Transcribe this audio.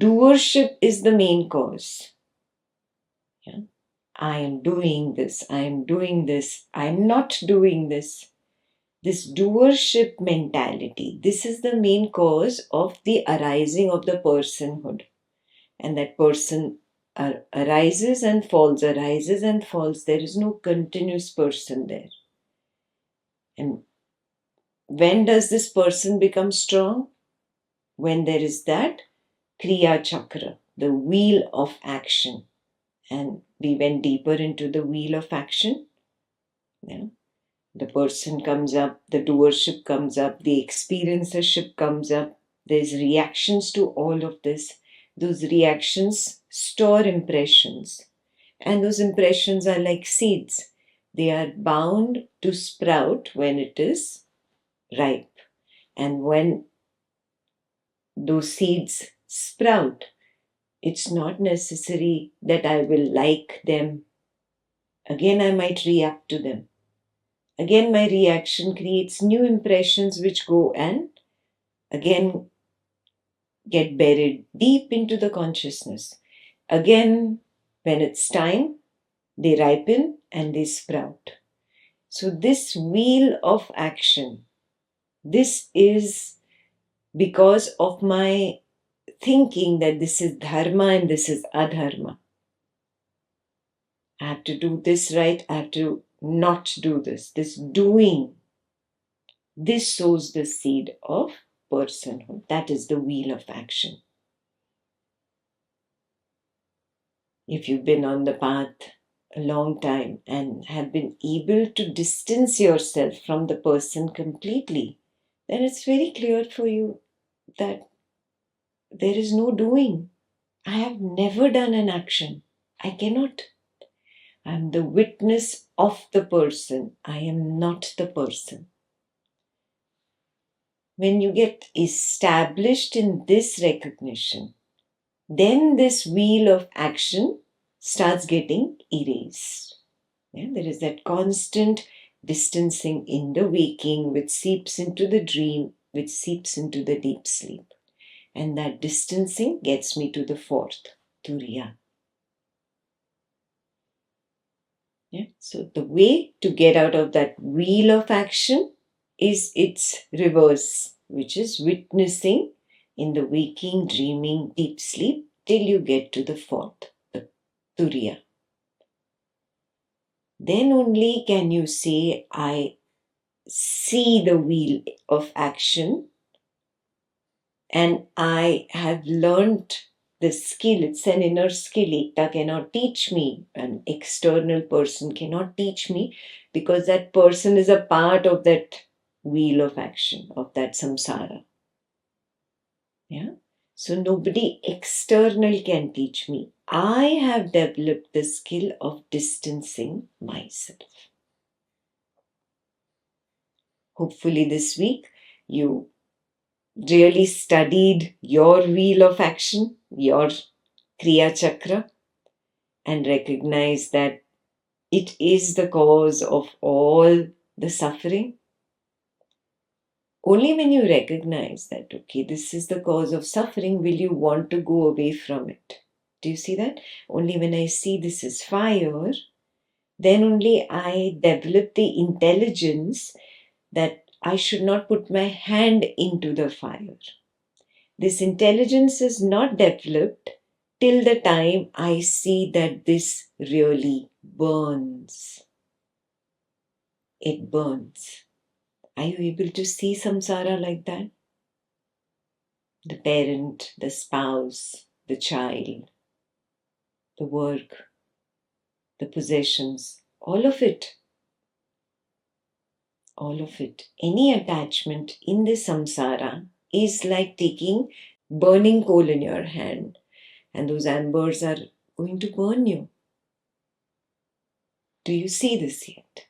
doership is the main cause. Yeah? I am doing this, I am doing this, I am not doing this. This doership mentality, this is the main cause of the arising of the personhood. And that person arises and falls, arises and falls. There is no continuous person there. And when does this person become strong? When there is that Kriya Chakra, the wheel of action. And we went deeper into the wheel of action. Yeah. The person comes up, the doership comes up, the experiencership comes up. There's reactions to all of this. Those reactions store impressions. And those impressions are like seeds. They are bound to sprout when it is ripe. And when those seeds sprout, it's not necessary that I will like them. Again, I might react to them. Again, my reaction creates new impressions which go and again get buried deep into the consciousness. Again, when it's time, they ripen and they sprout. So this wheel of action, this is because of my thinking that this is dharma and this is adharma. I have to do this right, I have to not do this. This doing, this sows the seed of personhood. That is the wheel of action. If you've been on the path a long time and have been able to distance yourself from the person completely, then it's very clear for you that there is no doing. I have never done an action. I cannot. I am the witness of the person. I am not the person. When you get established in this recognition, then this wheel of action starts getting erased. Yeah, there is that constant distancing in the waking, which seeps into the dream, which seeps into the deep sleep. And that distancing gets me to the fourth, Turiya. Yeah? So the way to get out of that wheel of action is its reverse, which is witnessing in the waking, dreaming, deep sleep till you get to the fourth, the Turiya. Then only can you say, I see the wheel of action and I have learned the skill. It's an inner skill. Ekta cannot teach me. An external person cannot teach me because that person is a part of that wheel of action, of that samsara. Yeah. So nobody external can teach me. I have developed the skill of distancing myself. Hopefully this week you really studied your wheel of action, your Kriya Chakra, and recognized that it is the cause of all the suffering. Only when you recognize that, okay, this is the cause of suffering, will you want to go away from it. Do you see that? Only when I see this is fire, then only I develop the intelligence that I should not put my hand into the fire. This intelligence is not developed till the time I see that this really burns. It burns. Are you able to see samsara like that? The parent, the spouse, the child, the work, the possessions, all of it. All of it. Any attachment in the samsara is like taking burning coal in your hand, and those embers are going to burn you. Do you see this yet?